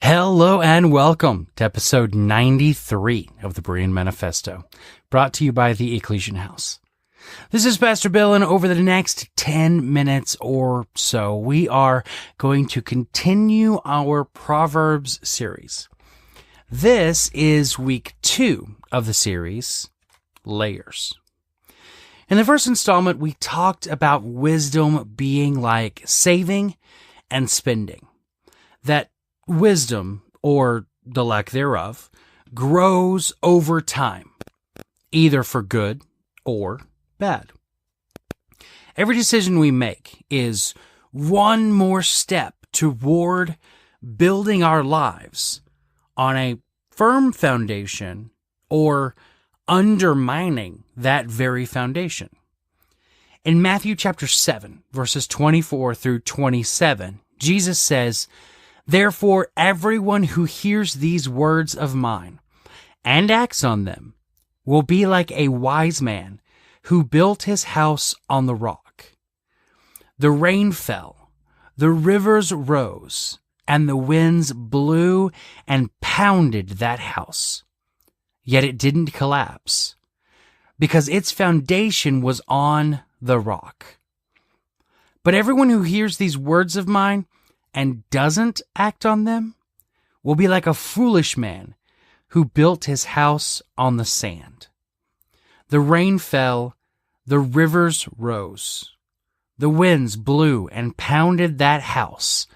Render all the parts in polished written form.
Hello and welcome to episode 93 of the Berean Manifesto, brought to you by the Ekklesian House. This is Pastor Bill, and over the next 10 minutes or so, we are going to continue our Proverbs series. This is week 2 of the series, Layers. In the first installment, we talked about wisdom being like saving and spending. That wisdom, or the lack thereof, grows over time, either for good or bad. Every decision we make is one more step toward building our lives on a firm foundation or undermining that very foundation. In Matthew chapter 7, verses 24 through 27, Jesus says, "Therefore, everyone who hears these words of mine and acts on them will be like a wise man who built his house on the rock. The rain fell, the rivers rose, and the winds blew and pounded that house. Yet it didn't collapse, because its foundation was on the rock. But everyone who hears these words of mine and doesn't act on them will be like a foolish man who built his house on the sand. The rain fell, the rivers rose, the winds blew and pounded that house,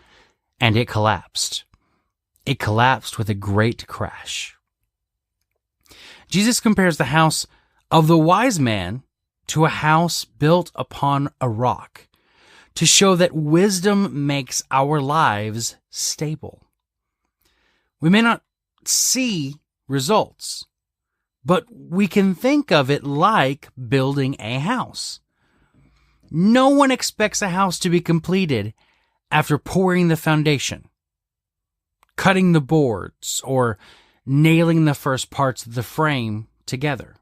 and it collapsed. It collapsed with a great crash." Jesus compares the house of the wise man to a house built upon a rock, to show that wisdom makes our lives stable. We may not see results, but we can think of it like building a house. No one expects a house to be completed after pouring the foundation, cutting the boards, or nailing the first parts of the frame together.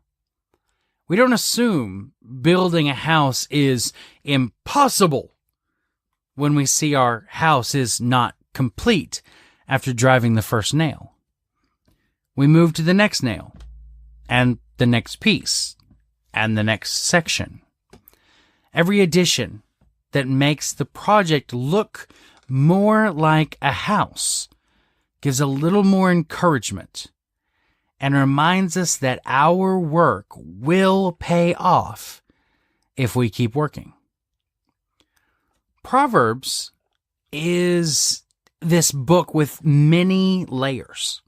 We don't assume building a house is impossible when we see our house is not complete after driving the first nail. We move to the next nail, and the next piece, and the next section. Every addition that makes the project look more like a house gives a little more encouragement and reminds us that our work will pay off if we keep working. Proverbs is this book with many layers.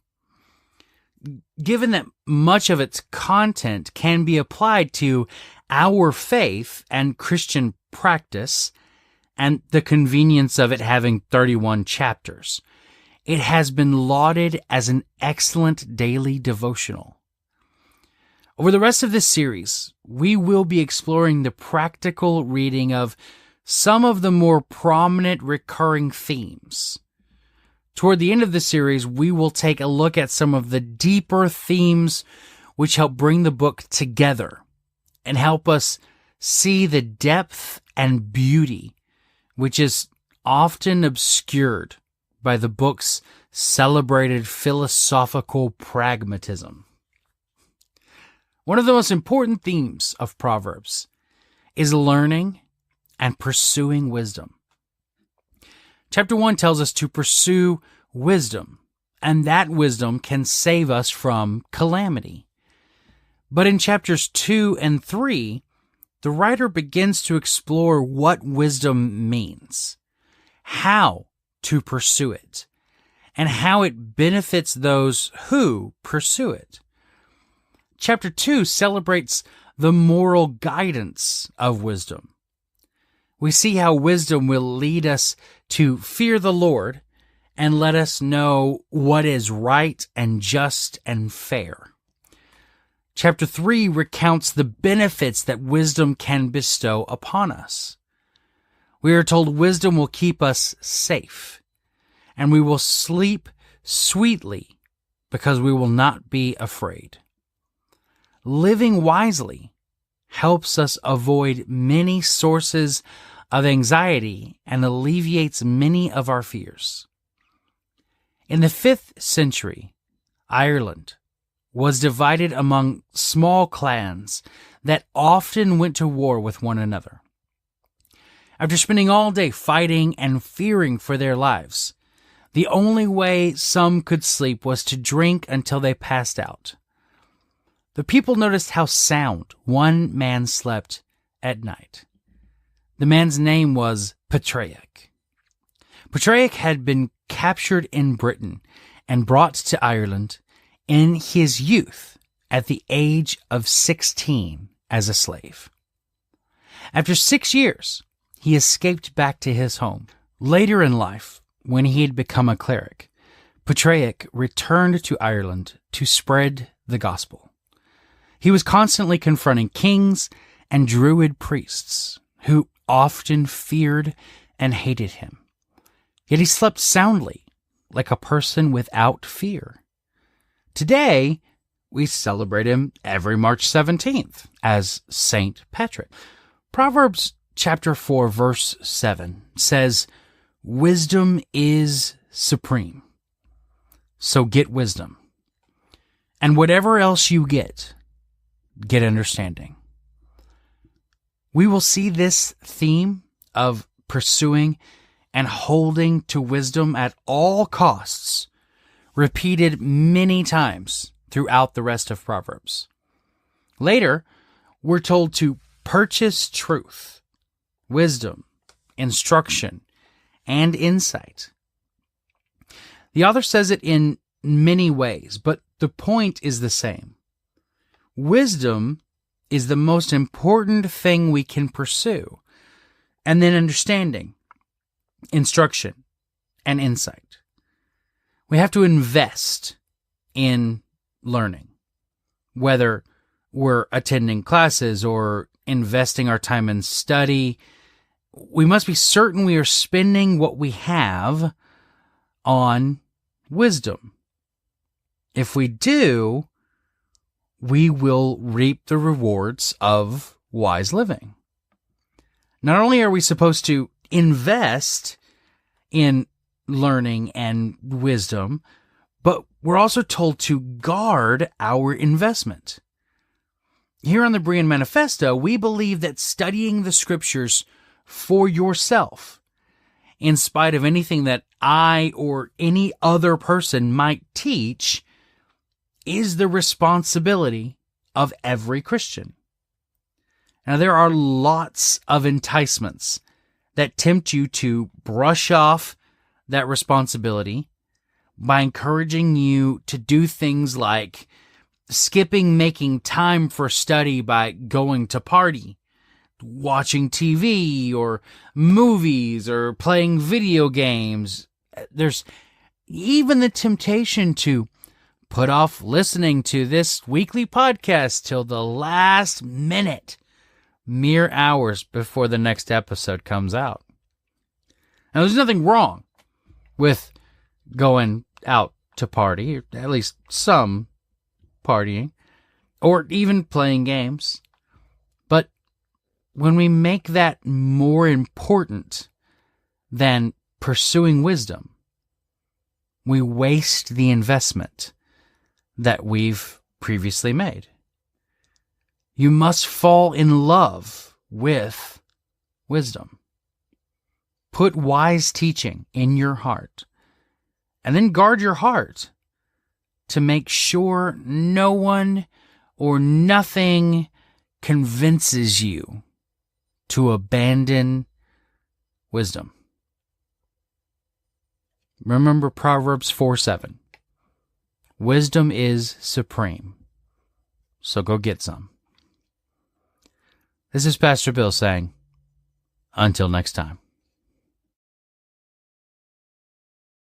Given that much of its content can be applied to our faith and Christian practice, and the convenience of it having 31 chapters, it has been lauded as an excellent daily devotional. Over the rest of this series, we will be exploring the practical reading of some of the more prominent recurring themes. Toward the end of the series, we will take a look at some of the deeper themes which help bring the book together and help us see the depth and beauty which is often obscured by the book's celebrated philosophical pragmatism. One of the most important themes of Proverbs is learning and pursuing wisdom. Chapter 1 tells us to pursue wisdom, and that wisdom can save us from calamity. But in chapters 2 and 3, the writer begins to explore what wisdom means, how to pursue it, and how it benefits those who pursue it. Chapter 2 celebrates the moral guidance of wisdom. We see how wisdom will lead us to fear the Lord and let us know what is right and just and fair. Chapter 3 recounts the benefits that wisdom can bestow upon us. We are told wisdom will keep us safe, and we will sleep sweetly because we will not be afraid. Living wisely helps us avoid many sources of anxiety and alleviates many of our fears. In the 5th century, Ireland was divided among small clans that often went to war with one another. After spending all day fighting and fearing for their lives, the only way some could sleep was to drink until they passed out. The people noticed how sound one man slept at night. The man's name was Patriarch. Patriarch had been captured in Britain and brought to Ireland in his youth at the age of 16 as a slave. After 6 years, he escaped back to his home. Later in life, when he had become a cleric, Patriarch returned to Ireland to spread the gospel. He was constantly confronting kings and druid priests who often feared and hated him. Yet he slept soundly, like a person without fear. Today, we celebrate him every March 17th as Saint Patrick. Proverbs chapter 4, verse 7 says, "Wisdom is supreme, so get wisdom. And whatever else you get understanding." We will see this theme of pursuing and holding to wisdom at all costs repeated many times throughout the rest of Proverbs. Later, we're told to purchase truth, wisdom, instruction, and insight. The author says it in many ways, but the point is the same. Wisdom is the most important thing we can pursue, and then understanding, instruction, and insight. We have to invest in learning, whether we're attending classes or investing our time in study. We must be certain we are spending what we have on wisdom. If we do, we will reap the rewards of wise living. Not only are we supposed to invest in learning and wisdom, but we're also told to guard our investment. Here on the Berean Manifesto, we believe that studying the scriptures for yourself, in spite of anything that I or any other person might teach, is the responsibility of every Christian. Now, there are lots of enticements that tempt you to brush off that responsibility by encouraging you to do things like skipping making time for study by going to party, watching TV or movies or playing video games. There's even the temptation to put off listening to this weekly podcast till the last minute, mere hours before the next episode comes out. Now, there's nothing wrong with going out to party, or at least some partying, or even playing games. But when we make that more important than pursuing wisdom, we waste the investment that we've previously made. You must fall in love with wisdom. Put wise teaching in your heart, and then guard your heart to make sure no one or nothing convinces you to abandon wisdom. Remember Proverbs 4:7. Wisdom is supreme, so go get some. This is Pastor Bill saying, until next time.